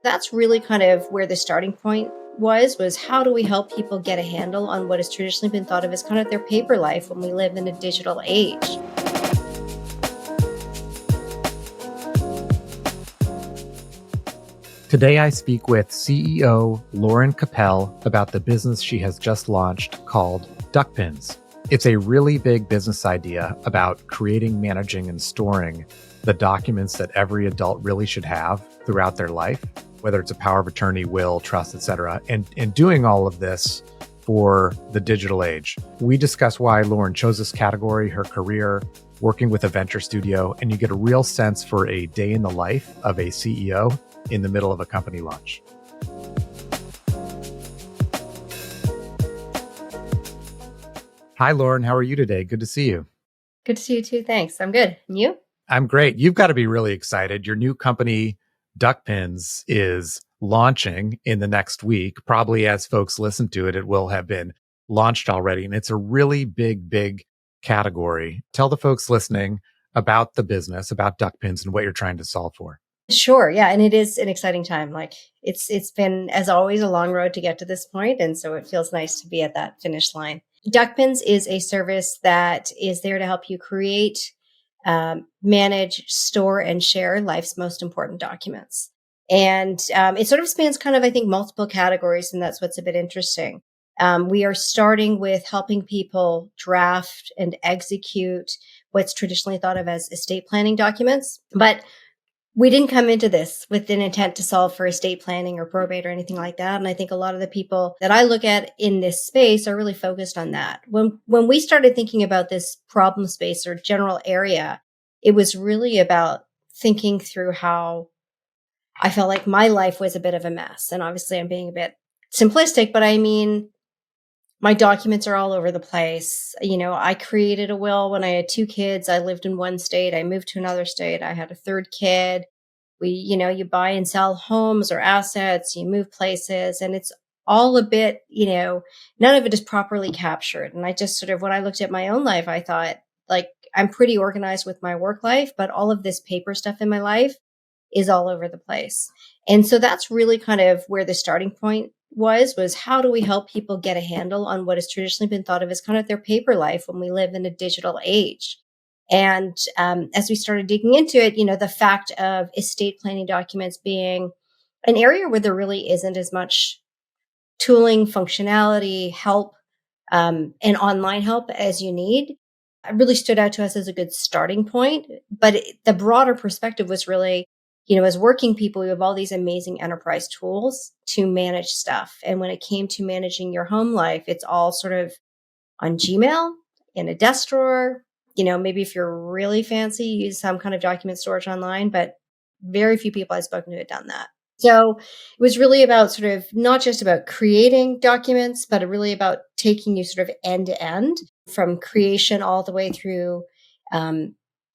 That's really kind of where the starting point was how do we help people get a handle on what has traditionally been thought of as kind of their paper life when we live in a digital age. Today, I speak with CEO Lauren Capell about the business she has just launched called Duckpins. It's a really big business idea about creating, managing, and storing the documents that every adult really should have throughout their life, whether it's a power of attorney, will, trust, etc., and doing all of this for the digital age. We discuss why Lauren chose this category, her career, working with a venture studio, and you get a real sense for a day in the life of a CEO in the middle of a company launch. Hi, Lauren. How are you today? Good to see you. Good to see you too. Thanks. I'm good. And you? I'm great. You've got to be really excited. Your new company, Duckpins, is launching in the next week. Probably as folks listen to it, it will have been launched already. And it's a really big category. Tell the folks listening about the business, about Duckpins, and what you're trying to solve for. Sure. Yeah. And it is an exciting time. Like it's been, as always, a long road to get to this point. And so it feels nice to be at that finish line. Duckpins is a service that is there to help you create, manage, store, and share life's most important documents. And it sort of spans kind of, I think, multiple categories. And that's what's a bit interesting. We are starting with helping people draft and execute what's traditionally thought of as estate planning documents. But we didn't come into this with an intent to solve for estate planning or probate or anything like that. And I think a lot of the people that I look at in this space are really focused on that. When we started thinking about this problem space or general area, it was really about thinking through how I felt like my life was a bit of a mess. And obviously I'm being a bit simplistic, but I mean, my documents are all over the place. You know, I created a will when I had 2 kids. I lived in one state. I moved to another state. I had a 3rd kid. You buy and sell homes or assets, you move places, and it's all a bit, none of it is properly captured. And I just when I looked at my own life, I thought, like, I'm pretty organized with my work life, but all of this paper stuff in my life is all over the place. And so that's really kind of where the starting point was how do we help people get a handle on what has traditionally been thought of as kind of their paper life when we live in a digital age. And as we started digging into it, the fact of estate planning documents being an area where there really isn't as much tooling, functionality, help, and online help as you need, really stood out to us as a good starting point. But the broader perspective was really, as working people, we have all these amazing enterprise tools to manage stuff. And when it came to managing your home life, it's all sort of on Gmail, in a desk drawer. Maybe if you're really fancy, use some kind of document storage online, but very few people I've spoken to have done that. So it was really about sort of not just about creating documents, but really about taking you sort of end to end from creation all the way through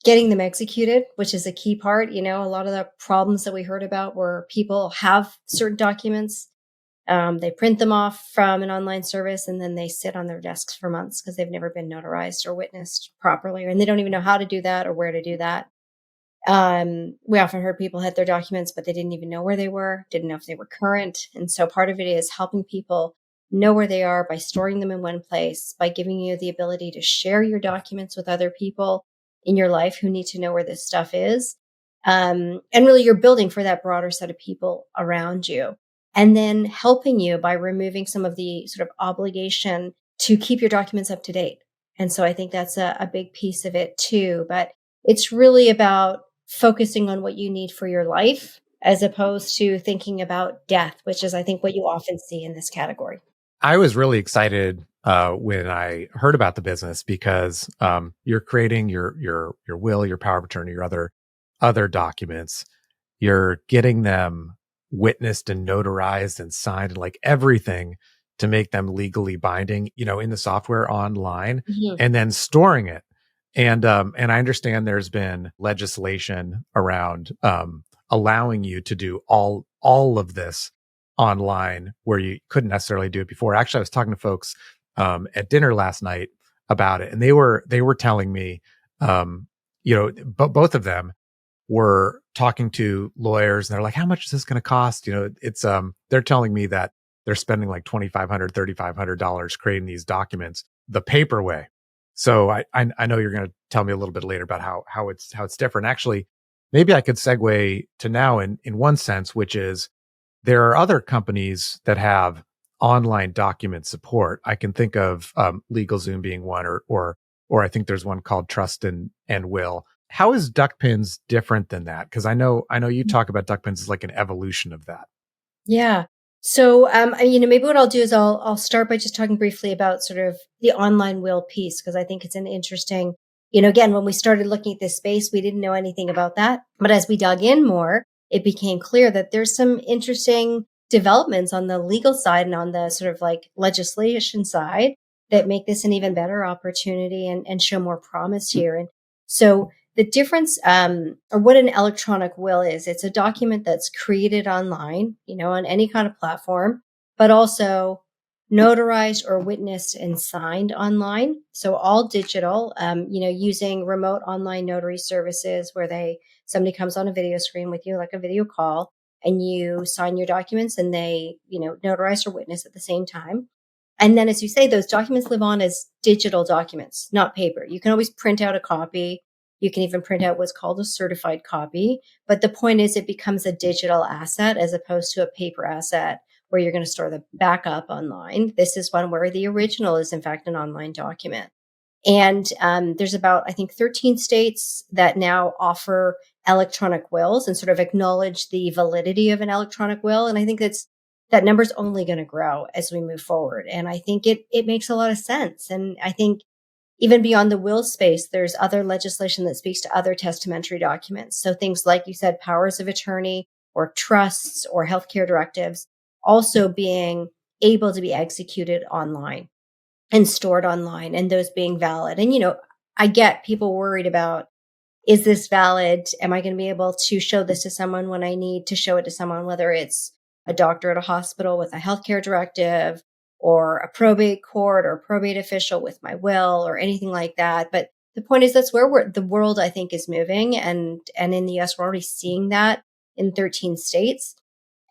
getting them executed, which is a key part. A lot of the problems that we heard about were people have certain documents. They print them off from an online service and then they sit on their desks for months because they've never been notarized or witnessed properly, and they don't even know how to do that or where to do that. We often heard people had their documents, but they didn't even know where they were, didn't know if they were current. And so part of it is helping people know where they are by storing them in one place, by giving you the ability to share your documents with other people in your life who need to know where this stuff is. And really you're building for that broader set of people around you. And then helping you by removing some of the sort of obligation to keep your documents up to date. And so I think that's a big piece of it too. But it's really about focusing on what you need for your life as opposed to thinking about death, which is, I think, what you often see in this category. I was really excited when I heard about the business because you're creating your will, your power of attorney, your other documents. You're getting them witnessed and notarized and signed, like everything to make them legally binding, in the software online, and then storing it. And I understand there's been legislation around allowing you to do all of this online where you couldn't necessarily do it before. Actually, I was talking to folks at dinner last night about it, and they were telling me, both of them were talking to lawyers and they're like, how much is this going to cost? It's, they're telling me that they're spending like $2,500, $3,500 creating these documents the paper way. So I know you're going to tell me a little bit later about how it's different. Actually, maybe I could segue to now in one sense, which is there are other companies that have online document support. I can think of LegalZoom being one, or I think there's one called Trust and Will. How is Duckpins different than that? Because I know you talk about Duckpins as like an evolution of that. Yeah. So, maybe what I'll do is I'll start by just talking briefly about sort of the online will piece, because I think it's an interesting, again, when we started looking at this space, we didn't know anything about that. But as we dug in more, it became clear that there's some interesting developments on the legal side and on the sort of like legislation side that make this an even better opportunity and show more promise here. And so the difference, or what an electronic will is, it's a document that's created online, on any kind of platform, but also notarized or witnessed and signed online. So all digital, using remote online notary services where somebody comes on a video screen with you, like a video call, and you sign your documents and they, notarize or witness at the same time. And then, as you say, those documents live on as digital documents, not paper. You can always print out a copy. You can even print out what's called a certified copy. But the point is it becomes a digital asset as opposed to a paper asset where you're going to store the backup online. This is one where the original is, in fact, an online document. And there's about, I think, 13 states that now offer electronic wills and sort of acknowledge the validity of an electronic will. And I think that number's only going to grow as we move forward. And I think it makes a lot of sense. And I think even beyond the will space, there's other legislation that speaks to other testamentary documents. So things like you said, powers of attorney or trusts or healthcare directives also being able to be executed online and stored online, and those being valid. And, I get people worried about, is this valid? Am I going to be able to show this to someone when I need to show it to someone, whether it's a doctor at a hospital with a healthcare directive, or a probate court or probate official with my will, or anything like that. But the point is, that's where the world, I think, is moving. And in the US, we're already seeing that in 13 states.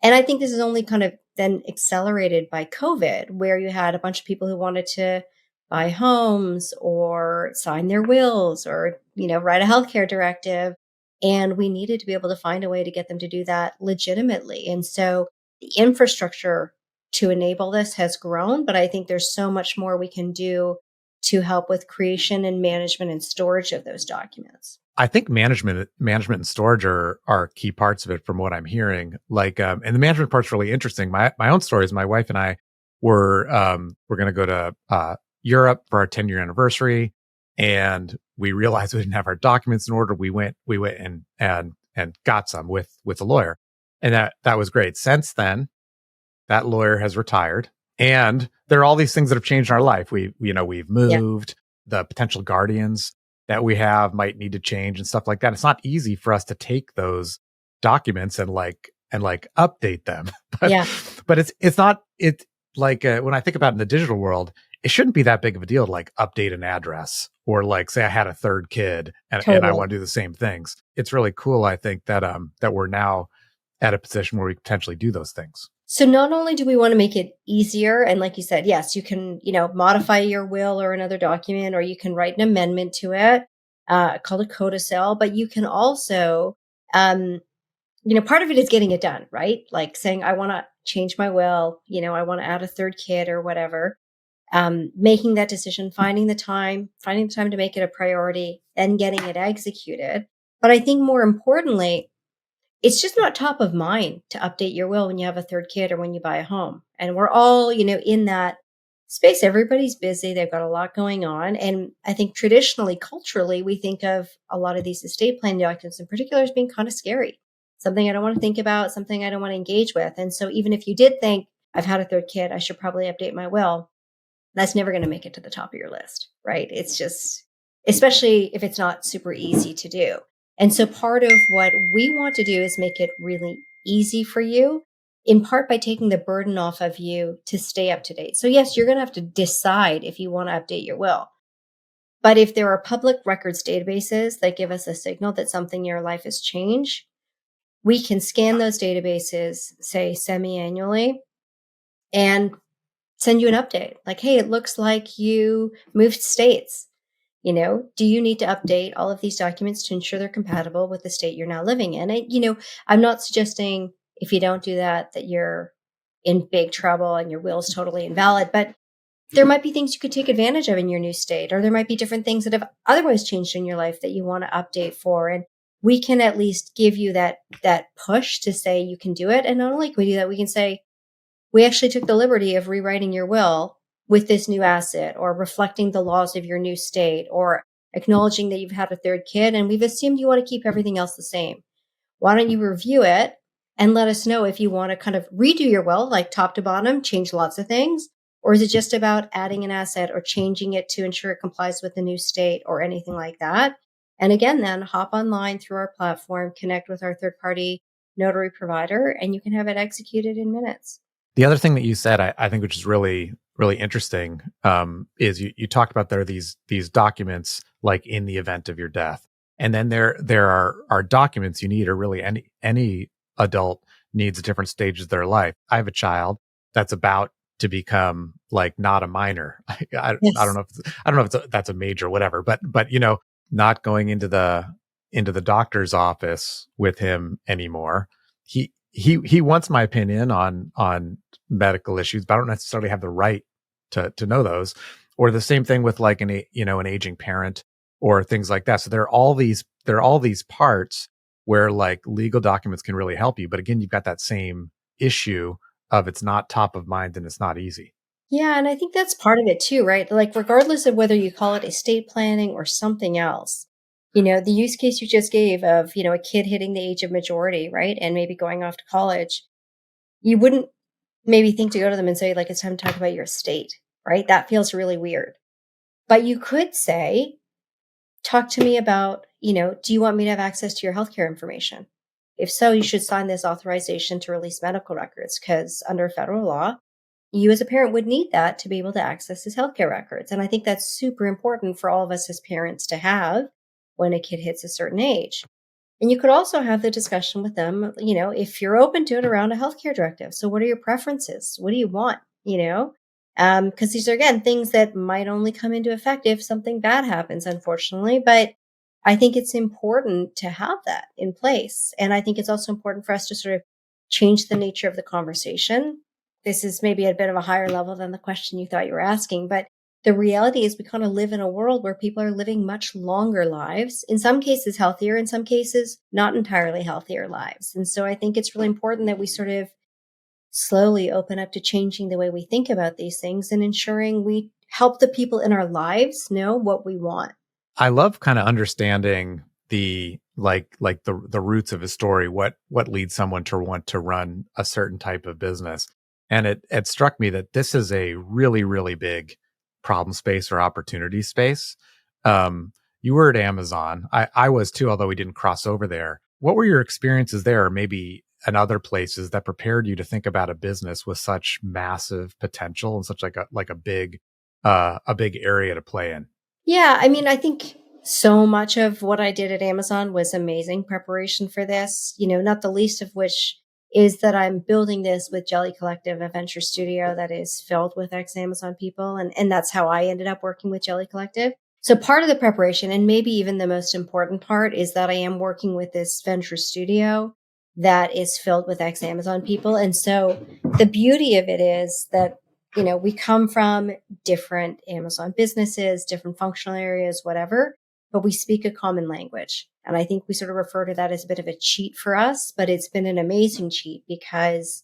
And I think this is only kind of then accelerated by COVID, where you had a bunch of people who wanted to buy homes or sign their wills or, write a healthcare directive. And we needed to be able to find a way to get them to do that legitimately. And so the infrastructure to enable this has grown, but I think there's so much more we can do to help with creation and management and storage of those documents. I think management and storage are key parts of it from what I'm hearing. Like, and the management part's really interesting. My own story is my wife and I we're going to go to Europe for our 10-year anniversary, and we realized we didn't have our documents in order. We went and got some with a lawyer, and that was great. Since then, that lawyer has retired, and there are all these things that have changed in our life. We've moved. The potential guardians that we have might need to change and stuff like that. It's not easy for us to take those documents and update them. But it's not when I think about it in the digital world, it shouldn't be that big of a deal to update an address or say I had a third kid and I want to do the same things. It's really cool, I think, that we're now at a position where we potentially do those things. So not only do we want to make it easier, and like you said, yes, you can, modify your will or another document, or you can write an amendment to it, called a codicil, but you can also, part of it is getting it done, right? Like saying, I want to change my will, I want to add a third kid or whatever, making that decision, finding the time to make it a priority, and getting it executed. But I think more importantly, it's just not top of mind to update your will when you have a third kid or when you buy a home. And we're all, in that space. Everybody's busy. They've got a lot going on. And I think traditionally, culturally, we think of a lot of these estate planning documents in particular as being kind of scary. Something I don't want to think about, something I don't want to engage with. And so even if you did think, I've had a third kid, I should probably update my will, that's never going to make it to the top of your list, right? It's just, especially if it's not super easy to do. And so part of what we want to do is make it really easy for you, in part by taking the burden off of you to stay up to date. So yes, you're going to have to decide if you want to update your will. But if there are public records databases that give us a signal that something in your life has changed, we can scan those databases, say semi-annually, and send you an update. Like, hey, it looks like you moved states. Do you need to update all of these documents to ensure they're compatible with the state you're now living in? And, I'm not suggesting if you don't do that, that you're in big trouble and your will is totally invalid, but there might be things you could take advantage of in your new state, or there might be different things that have otherwise changed in your life that you want to update for. And we can at least give you that push to say you can do it. And not only can we do that, we can say, we actually took the liberty of rewriting your will with this new asset, or reflecting the laws of your new state, or acknowledging that you've had a third kid, and we've assumed you want to keep everything else the same. Why don't you review it and let us know if you want to kind of redo your will, like top to bottom, change lots of things? Or is it just about adding an asset or changing it to ensure it complies with the new state or anything like that? And again, then hop online through our platform, connect with our third party notary provider, and you can have it executed in minutes. The other thing that you said, I think, which is really, really interesting, is you talked about there are these documents like in the event of your death. And then there are documents you need, or really any adult needs at different stages of their life. I have a child that's about to become like not a minor. I don't know if that's a major or whatever, but not going into the doctor's office with him anymore. He wants my opinion on medical issues, but I don't necessarily have the right to know those. Or the same thing with like an aging parent or things like that. So there are all these parts where like legal documents can really help you. But again, you've got that same issue of it's not top of mind and it's not easy. Yeah, and I think that's part of it too, right? Like, regardless of whether you call it estate planning or something else, the use case you just gave of, a kid hitting the age of majority, right? And maybe going off to college, you wouldn't maybe think to go to them and say, like, it's time to talk about your estate, right? That feels really weird. But you could say, talk to me about, do you want me to have access to your healthcare information? If so, you should sign this authorization to release medical records, because under federal law, you as a parent would need that to be able to access his healthcare records. And I think that's super important for all of us as parents to have when a kid hits a certain age. And you could also have the discussion with them, if you're open to it, around a healthcare directive. So what are your preferences? What do you want? Because these are, again, things that might only come into effect if something bad happens, unfortunately. But I think it's important to have that in place. And I think it's also important for us to sort of change the nature of the conversation. This is maybe a bit of a higher level than the question you thought you were asking, but the reality is we kind of live in a world where people are living much longer lives, in some cases healthier, in some cases not entirely healthier lives. And so I think it's really important that we sort of slowly open up to changing the way we think about these things and ensuring we help the people in our lives know what we want. I love kind of understanding the the roots of a story, what leads someone to want to run a certain type of business. And it struck me that this is a really, really big problem space or opportunity space. You were at Amazon. I was too, although we didn't cross over there. What were your experiences there, or maybe in other places, that prepared you to think about a business with such massive potential and such like a big area to play in? Yeah, I mean, I think so much of what I did at Amazon was amazing preparation for this, not the least of which is that I'm building this with Jelly Collective, a venture studio that is filled with ex-Amazon people. And that's how I ended up working with Jelly Collective. So part of the preparation, and maybe even the most important part, is that I am working with this venture studio that is filled with ex-Amazon people. And so the beauty of it is that, we come from different Amazon businesses, different functional areas, whatever, but we speak a common language. And I think we sort of refer to that as a bit of a cheat for us, but it's been an amazing cheat because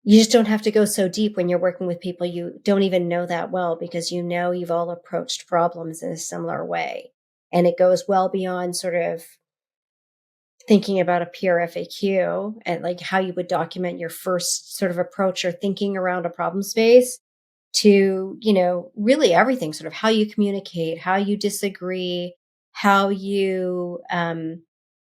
you just don't have to go so deep when you're working with people you don't even know that well, because you've all approached problems in a similar way. And it goes well beyond sort of thinking about a peer FAQ and like how you would document your first sort of approach or thinking around a problem space to, really everything, sort of how you communicate, how you disagree, how you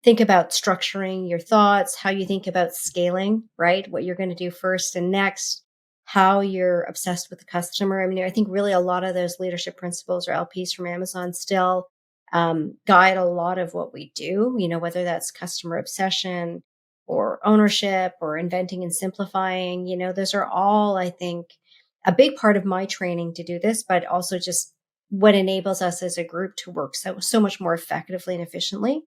think about structuring your thoughts, how you think about scaling, right? What you're going to do first and next, how you're obsessed with the customer. I mean, I think really a lot of those leadership principles or LPs from Amazon still guide a lot of what we do, whether that's customer obsession, or ownership or inventing and simplifying. Those are all, I think, a big part of my training to do this, but also just what enables us as a group to work so much more effectively and efficiently.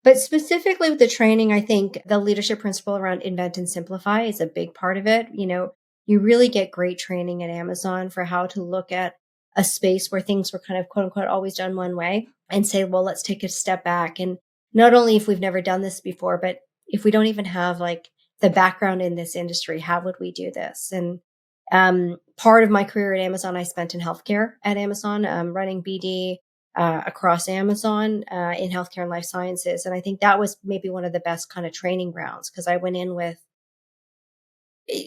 But specifically with the training, I think the leadership principle around invent and simplify is a big part of it. You really get great training at Amazon for how to look at a space where things were kind of quote unquote always done one way and say, well, let's take a step back. And not only if we've never done this before, but if we don't even have like the background in this industry, how would we do this? And part of my career at Amazon, I spent in healthcare at Amazon, running BD across Amazon in healthcare and life sciences. And I think that was maybe one of the best kind of training grounds because I went in with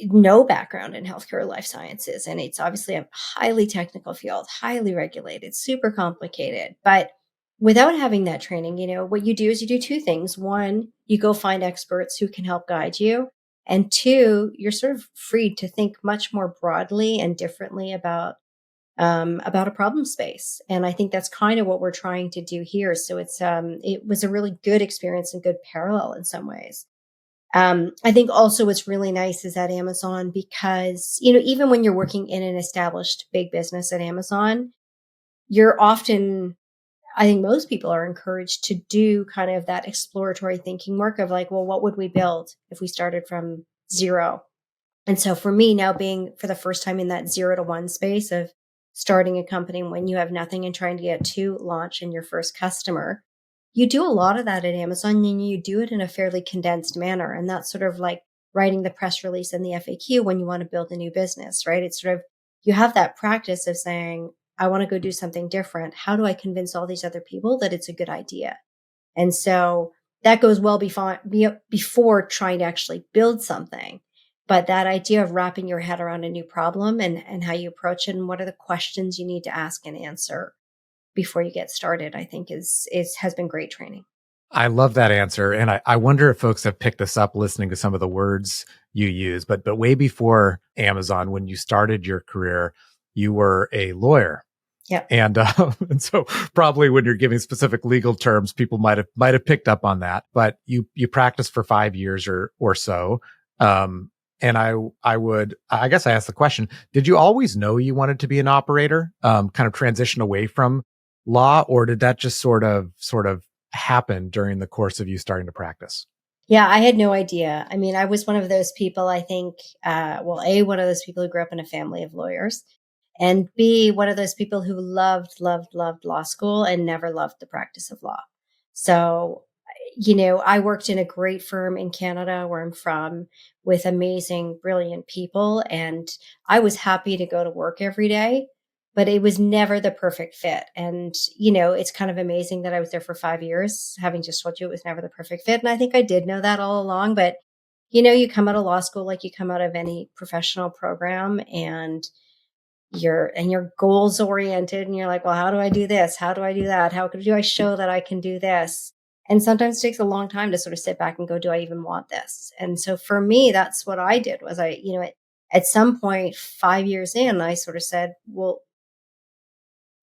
no background in healthcare or life sciences. And it's obviously a highly technical field, highly regulated, super complicated. But without having that training, what you do is you do two things. One, you go find experts who can help guide you. And two, you're sort of freed to think much more broadly and differently about a problem space. And I think that's kind of what we're trying to do here. So it was a really good experience and good parallel in some ways. I think also what's really nice is at Amazon because, even when you're working in an established big business at Amazon, you're often, I think most people are encouraged to do kind of that exploratory thinking work of like, well, what would we build if we started from zero? And so for me now being for the first time in that 0 to 1 space of starting a company when you have nothing and trying to get to launch in your first customer, you do a lot of that at Amazon and you do it in a fairly condensed manner. And that's sort of like writing the press release and the FAQ when you want to build a new business, right? It's sort of, you have that practice of saying, I want to go do something different. How do I convince all these other people that it's a good idea? And so that goes well before trying to actually build something. But that idea of wrapping your head around a new problem and how you approach it and what are the questions you need to ask and answer before you get started, I think has been great training. I love that answer. And I wonder if folks have picked this up listening to some of the words you use, but way before Amazon, when you started your career, you were a lawyer. Yeah. And so probably when you're giving specific legal terms, people might have picked up on that, but you practiced for 5 years or so. And I guess I asked the question, did you always know you wanted to be an operator, kind of transition away from law, or did that just sort of happen during the course of you starting to practice? Yeah, I had no idea. I mean, I was one of those people, I think, one of those people who grew up in a family of lawyers, and B, one of those people who loved law school and never loved the practice of law. So, I worked in a great firm in Canada where I'm from with amazing, brilliant people. And I was happy to go to work every day, but it was never the perfect fit. And, it's kind of amazing that I was there for 5 years, having just told you it was never the perfect fit. And I think I did know that all along, but you come out of law school like you come out of any professional program and you're goals oriented and you're like, well, how do I do this? How do I do that? How do I show that I can do this? And sometimes it takes a long time to sort of sit back and go, do I even want this? And so for me, that's what I did was at some point, 5 years in, I sort of said, well,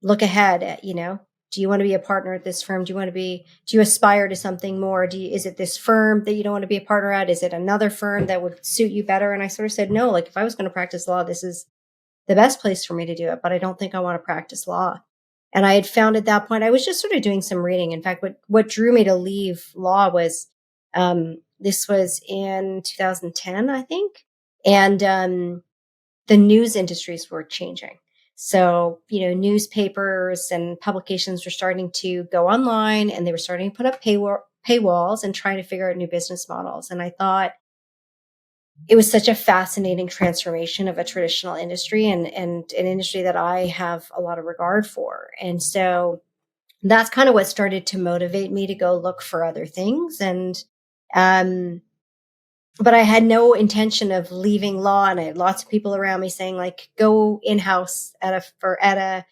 look ahead at, do you want to be a partner at this firm? Do you aspire to something more? Is it this firm that you don't want to be a partner at? Is it another firm that would suit you better? And I sort of said, no, like if I was going to practice law, this is the best place for me to do it, but I don't think I want to practice law. And I had found at that point, I was just sort of doing some reading. In fact, what drew me to leave law was, this was in 2010, I think. And, the news industries were changing. So, newspapers and publications were starting to go online and they were starting to put up paywalls and trying to figure out new business models. And I thought, it was such a fascinating transformation of a traditional industry and an industry that I have a lot of regard for. And so that's kind of what started to motivate me to go look for other things. And, but I had no intention of leaving law. And I had lots of people around me saying like, go in-house at a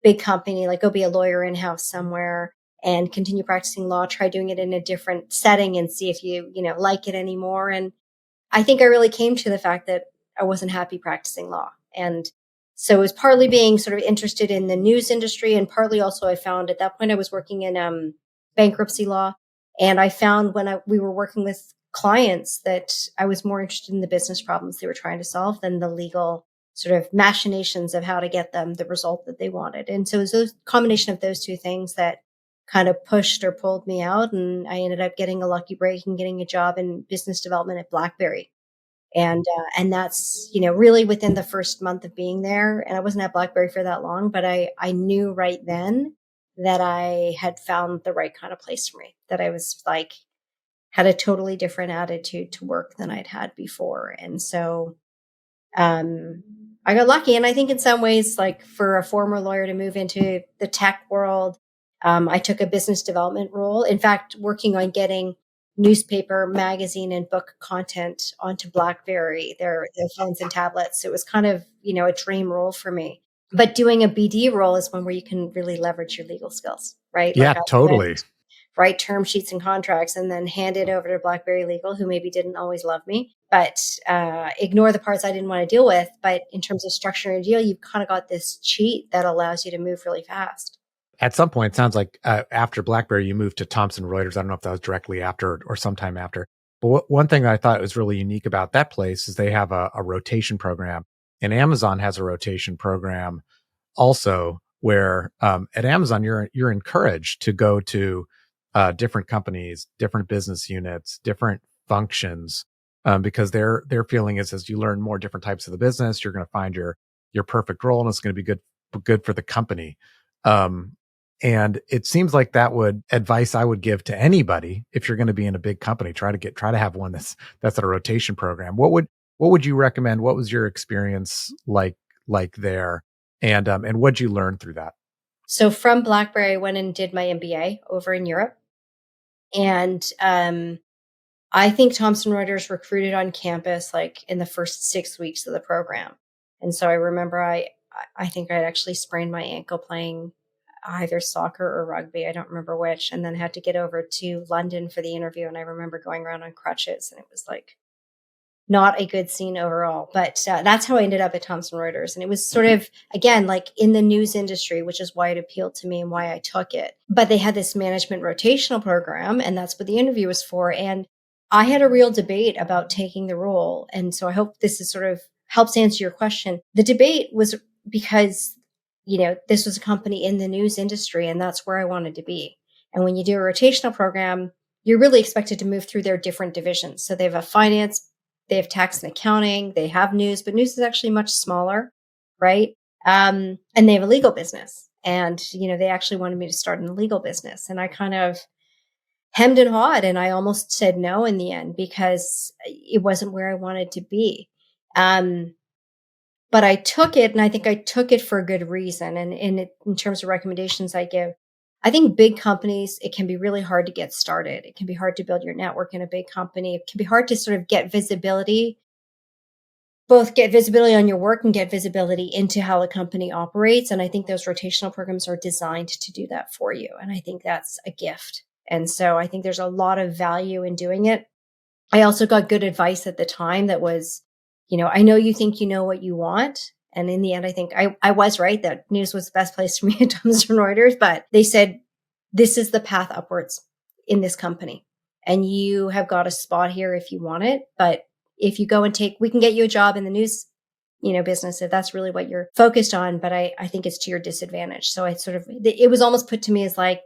big company, like go be a lawyer in-house somewhere and continue practicing law, try doing it in a different setting and see if you like it anymore. And I think I really came to the fact that I wasn't happy practicing law. And so it was partly being sort of interested in the news industry. And partly also I found at that point I was working in bankruptcy law. And I found when we were working with clients that I was more interested in the business problems they were trying to solve than the legal sort of machinations of how to get them the result that they wanted. And so it was a combination of those two things that kind of pushed or pulled me out. And I ended up getting a lucky break and getting a job in business development at BlackBerry. And that's, really within the first month of being there. And I wasn't at BlackBerry for that long, but I knew right then that I had found the right kind of place for me, that I was like, had a totally different attitude to work than I'd had before. And so, I got lucky. And I think in some ways, like for a former lawyer to move into the tech world, I took a business development role. In fact, working on getting newspaper, magazine, and book content onto BlackBerry, their phones and tablets. It was kind of, a dream role for me. But doing a BD role is one where you can really leverage your legal skills, right? Yeah, Like I totally. write term sheets and contracts and then hand it over to BlackBerry Legal, who maybe didn't always love me, but ignore the parts I didn't want to deal with. But in terms of structuring a deal, you've kind of got this cheat that allows you to move really fast. At some point, it sounds like after BlackBerry, you moved to Thomson Reuters. I don't know if that was directly after or sometime after. But one thing that I thought was really unique about that place is they have a rotation program, and Amazon has a rotation program also, where at Amazon you're encouraged to go to different companies, different business units, different functions, because their feeling is as you learn more different types of the business, you're going to find your perfect role, and it's going to be good for the company. And it seems like advice I would give to anybody if you're going to be in a big company, try to have one that's a rotation program. What would you recommend? What was your experience like there? And what'd you learn through that? So from BlackBerry, I went and did my MBA over in Europe. And I think Thomson Reuters recruited on campus like in the first 6 weeks of the program. And so I remember I think I'd actually sprained my ankle playing either soccer or rugby. I don't remember which. And then had to get over to London for the interview. And I remember going around on crutches, and it was like not a good scene overall. But that's how I ended up at Thomson Reuters. And it was sort of, again, like in the news industry, which is why it appealed to me and why I took it. But they had this management rotational program, and that's what the interview was for. And I had a real debate about taking the role. And so I hope this is sort of helps answer your question. The debate was because, this was a company in the news industry, and that's where I wanted to be. And when you do a rotational program, you're really expected to move through their different divisions. So they have a finance, they have tax and accounting, they have news, but news is actually much smaller, right? And they have a legal business. And, they actually wanted me to start in the legal business. And I kind of hemmed and hawed, and I almost said no in the end because it wasn't where I wanted to be. But I took it, and I think I took it for a good reason. And in terms of recommendations I give, I think big companies, it can be really hard to get started. It can be hard to build your network in a big company. It can be hard to sort of get visibility, both get visibility on your work and get visibility into how the company operates. And I think those rotational programs are designed to do that for you. And I think that's a gift. And so I think there's a lot of value in doing it. I also got good advice at the time that was, I know you think you know what you want. And in the end, I think I was right that news was the best place for me at Thomson Reuters. But they said, this is the path upwards in this company. And you have got a spot here if you want it. But if you go and we can get you a job in the news, business if that's really what you're focused on. But I think it's to your disadvantage. So it was almost put to me as like,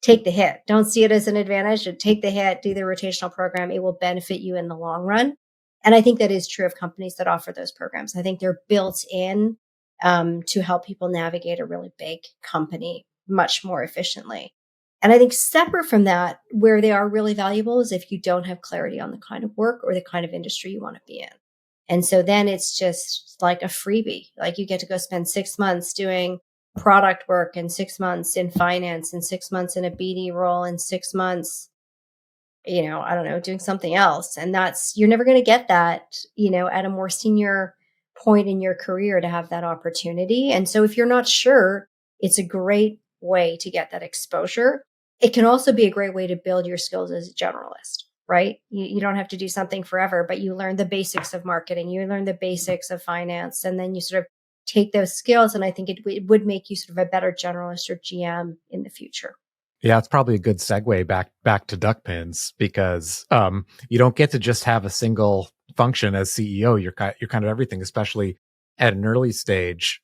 take the hit. Don't see it as an advantage. Take the hit, do the rotational program. It will benefit you in the long run. And I think that is true of companies that offer those programs. I think they're built in to help people navigate a really big company much more efficiently. And I think separate from that, where they are really valuable is if you don't have clarity on the kind of work or the kind of industry you want to be in. And so then it's just like a freebie. Like you get to go spend 6 months doing product work and 6 months in finance and 6 months in a BD role and 6 months, I don't know, doing something else. And you're never going to get that, at a more senior point in your career to have that opportunity. And so if you're not sure, it's a great way to get that exposure. It can also be a great way to build your skills as a generalist, right? You don't have to do something forever, but you learn the basics of marketing, you learn the basics of finance, and then you sort of take those skills. And I think it would make you sort of a better generalist or GM in the future. Yeah, it's probably a good segue back to Duckpins because you don't get to just have a single function as CEO. You're kind of everything, especially at an early stage.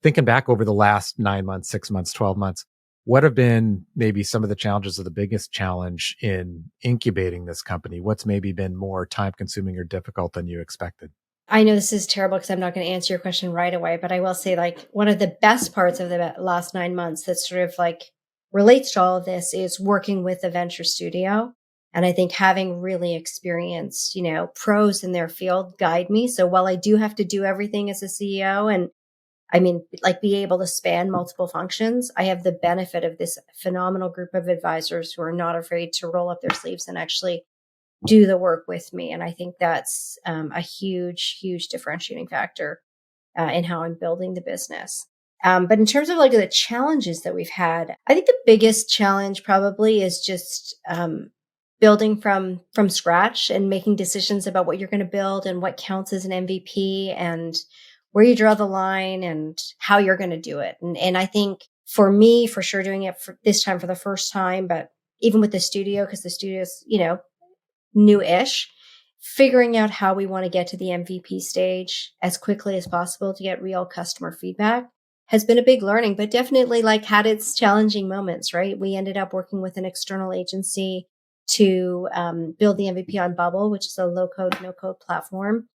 Thinking back over the last 9 months, 6 months, 12 months, what have been maybe some of the challenges or the biggest challenge in incubating this company? What's maybe been more time consuming or difficult than you expected? I know this is terrible because I'm not going to answer your question right away, but I will say like one of the best parts of the last 9 months that sort of like relates to all of this is working with a venture studio. And I think having really experienced, pros in their field guide me. So while I do have to do everything as a CEO and I mean, like be able to span multiple functions, I have the benefit of this phenomenal group of advisors who are not afraid to roll up their sleeves and actually do the work with me. And I think that's a huge, huge differentiating factor in how I'm building the business. But in terms of like the challenges that we've had, I think the biggest challenge probably is just building from scratch and making decisions about what you're going to build and what counts as an MVP and where you draw the line and how you're going to do it. And I think for me, for sure, doing it for this time for the first time, but even with the studio, because the studio's, new-ish, figuring out how we want to get to the MVP stage as quickly as possible to get real customer feedback has been a big learning, but definitely like had its challenging moments, right? We ended up working with an external agency to build the MVP on Bubble, which is a low-code, no-code platform.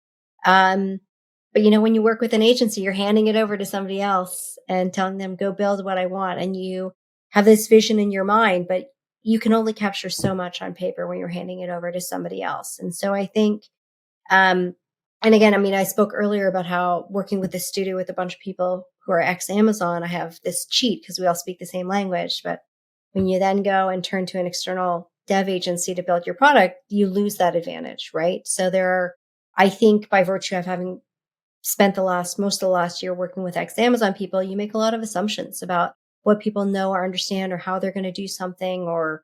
But when you work with an agency, you're handing it over to somebody else and telling them, go build what I want. And you have this vision in your mind, but you can only capture so much on paper when you're handing it over to somebody else. And so I think, and again, I mean, I spoke earlier about how working with the studio with a bunch of people who are ex-Amazon, I have this cheat because we all speak the same language. But when you then go and turn to an external dev agency to build your product, you lose that advantage, right? So I think by virtue of having spent most of the last year working with ex-Amazon people, you make a lot of assumptions about what people know or understand or how they're going to do something or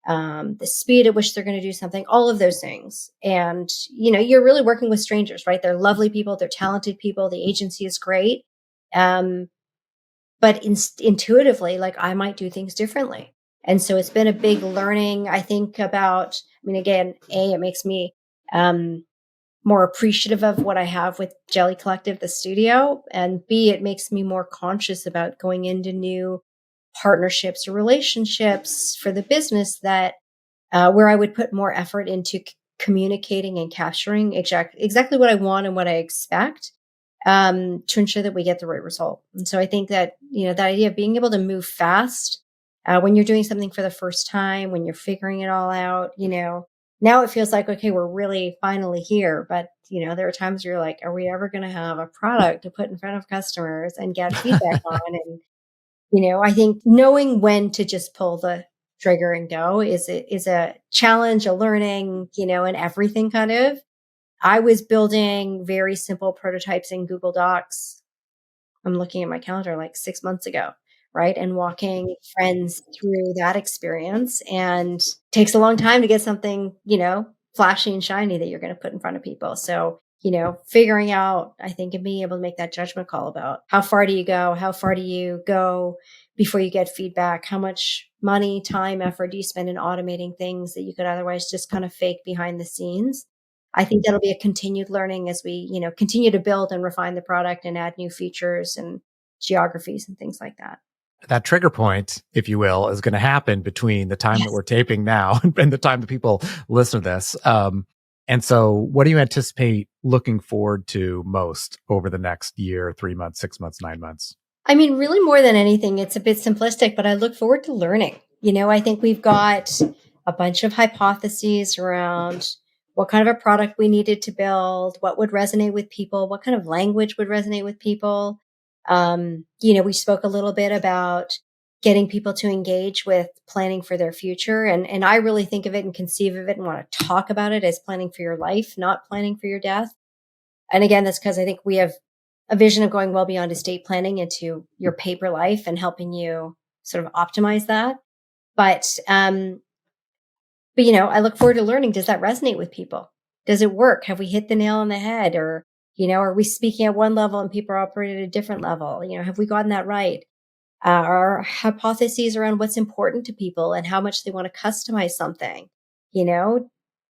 the speed at which they're going to do something, all of those things. And, you're really working with strangers, right? They're lovely people. They're talented people. The agency is great. But intuitively, like I might do things differently. And so it's been a big learning, I think again, it makes me, more appreciative of what I have with Jelly Collective, the studio, and B, it makes me more conscious about going into new partnerships or relationships for the business that where I would put more effort into communicating and capturing exactly what I want and what I expect to ensure that we get the right result. And so I think that, that idea of being able to move fast when you're doing something for the first time, when you're figuring it all out, now it feels like, okay, we're really finally here. But, there are times where you're like, are we ever going to have a product to put in front of customers and get feedback on? And, I think knowing when to just pull the trigger and go is a challenge, a learning, and everything kind of. I was building very simple prototypes in Google Docs. I'm looking at my calendar like 6 months ago, right? And walking friends through that experience and takes a long time to get something, flashy and shiny that you're going to put in front of people. So, figuring out, I think, and being able to make that judgment call about how far do you go? How far do you go before you get feedback? How much money, time, effort do you spend in automating things that you could otherwise just kind of fake behind the scenes? I think that'll be a continued learning as we, continue to build and refine the product and add new features and geographies and things like that. That trigger point, if you will, is going to happen between the time that we're taping now and the time that people listen to this. And so what do you anticipate looking forward to most over the next year, 3 months, 6 months, 9 months? I mean, really more than anything, it's a bit simplistic, but I look forward to learning. I think we've got a bunch of hypotheses around what kind of a product we needed to build, what would resonate with people, what kind of language would resonate with people. We spoke a little bit about getting people to engage with planning for their future. And I really think of it and conceive of it and want to talk about it as planning for your life, not planning for your death. And again, that's because I think we have a vision of going well beyond estate planning into your paper life and helping you sort of optimize that. But I look forward to learning, does that resonate with people? Does it work? Have we hit the nail on the head? Or, are we speaking at one level and people are operating at a different level? Have we gotten that right? our hypotheses around what's important to people and how much they want to customize something. You know,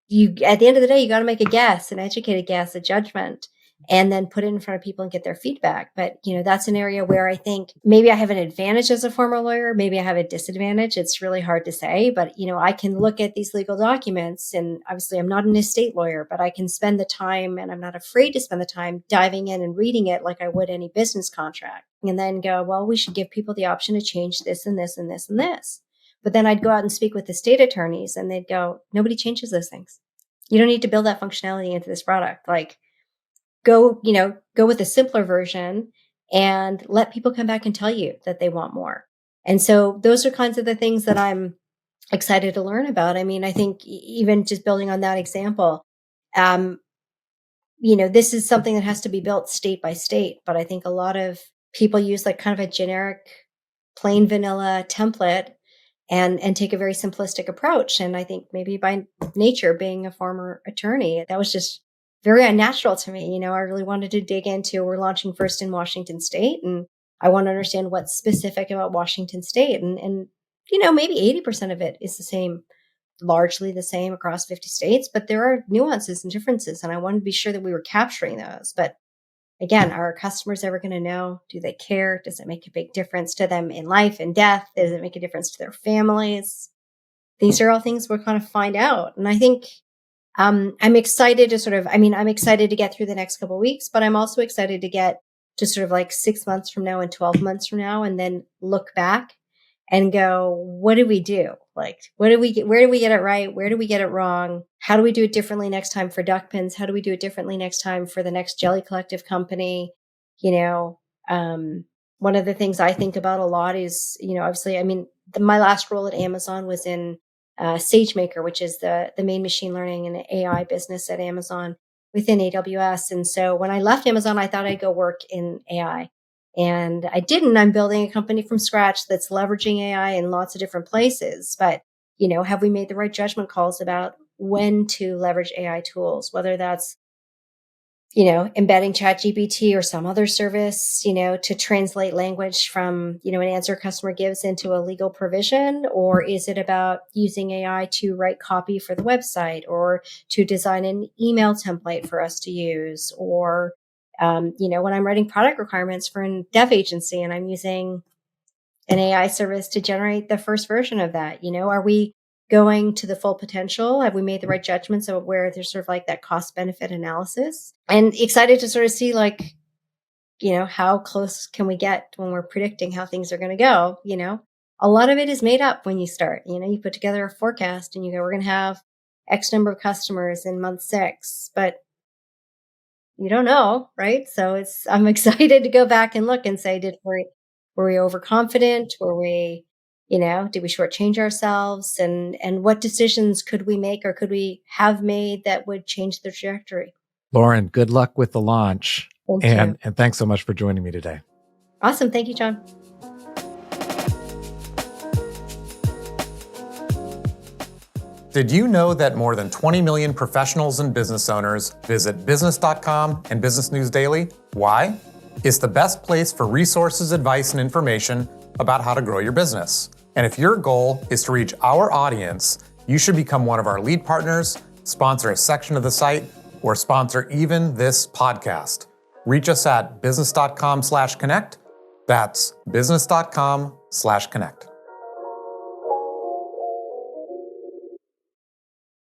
you at the end of the day, you got to make a guess, an educated guess, a judgment, and then put it in front of people and get their feedback. But, that's an area where I think maybe I have an advantage as a former lawyer. Maybe I have a disadvantage. It's really hard to say, but, I can look at these legal documents, and obviously I'm not an estate lawyer, but I can spend the time, and I'm not afraid to spend the time diving in and reading it like I would any business contract, and then go, well, we should give people the option to change this and this and this and this. But then I'd go out and speak with the state attorneys, and they'd go, nobody changes those things. You don't need to build that functionality into this product. Like, go with a simpler version and let people come back and tell you that they want more. And so those are kinds of the things that I'm excited to learn about. I mean, I think even just building on that example, this is something that has to be built state by state. But I think a lot of people use like kind of a generic, plain vanilla template and take a very simplistic approach. And I think maybe by nature, being a former attorney, that was just very unnatural to me. I really wanted to dig into, we're launching first in Washington State, and I want to understand what's specific about Washington State. And maybe 80% of it is the same, largely the same across 50 states, but there are nuances and differences. And I wanted to be sure that we were capturing those. But again, are our customers ever going to know? Do they care? Does it make a big difference to them in life and death? Does it make a difference to their families? These are all things we're going to find out. And I think I'm excited to I'm excited to get through the next couple of weeks, but I'm also excited to get to sort of like 6 months from now and 12 months from now, and then look back and go, what did we do? Like, where did we get it right? Where did we get it wrong? How do we do it differently next time for Duckpins? How do we do it differently next time for the next Jelly Collective company? One of the things I think about a lot is, obviously, my last role at Amazon was in SageMaker, which is the main machine learning and AI business at Amazon within AWS. And so when I left Amazon, I thought I'd go work in AI. And I didn't. I'm building a company from scratch that's leveraging AI in lots of different places. But, have we made the right judgment calls about when to leverage AI tools, whether that's, embedding ChatGPT or some other service, to translate language from, an answer a customer gives into a legal provision? Or is it about using AI to write copy for the website, or to design an email template for us to use? Or, when I'm writing product requirements for a dev agency and I'm using an AI service to generate the first version of that, are we going to the full potential? Have we made the right judgments of where there's sort of like that cost benefit analysis? And excited to sort of see like, how close can we get when we're predicting how things are going to go? A lot of it is made up when you start. You put together a forecast and you go, we're going to have X number of customers in month 6, but you don't know, right? So I'm excited to go back and look and say, were we overconfident? Were we, did we shortchange ourselves? And what decisions could we make or could we have made that would change the trajectory? Lauren, good luck with the launch. Thank and you. And thanks so much for joining me today. Awesome. Thank you, John. Did you know that more than 20 million professionals and business owners visit business.com and Business News Daily? Why? It's the best place for resources, advice, and information about how to grow your business. And if your goal is to reach our audience, you should become one of our lead partners, sponsor a section of the site, or sponsor even this podcast. Reach us at business.com/connect. That's business.com/connect.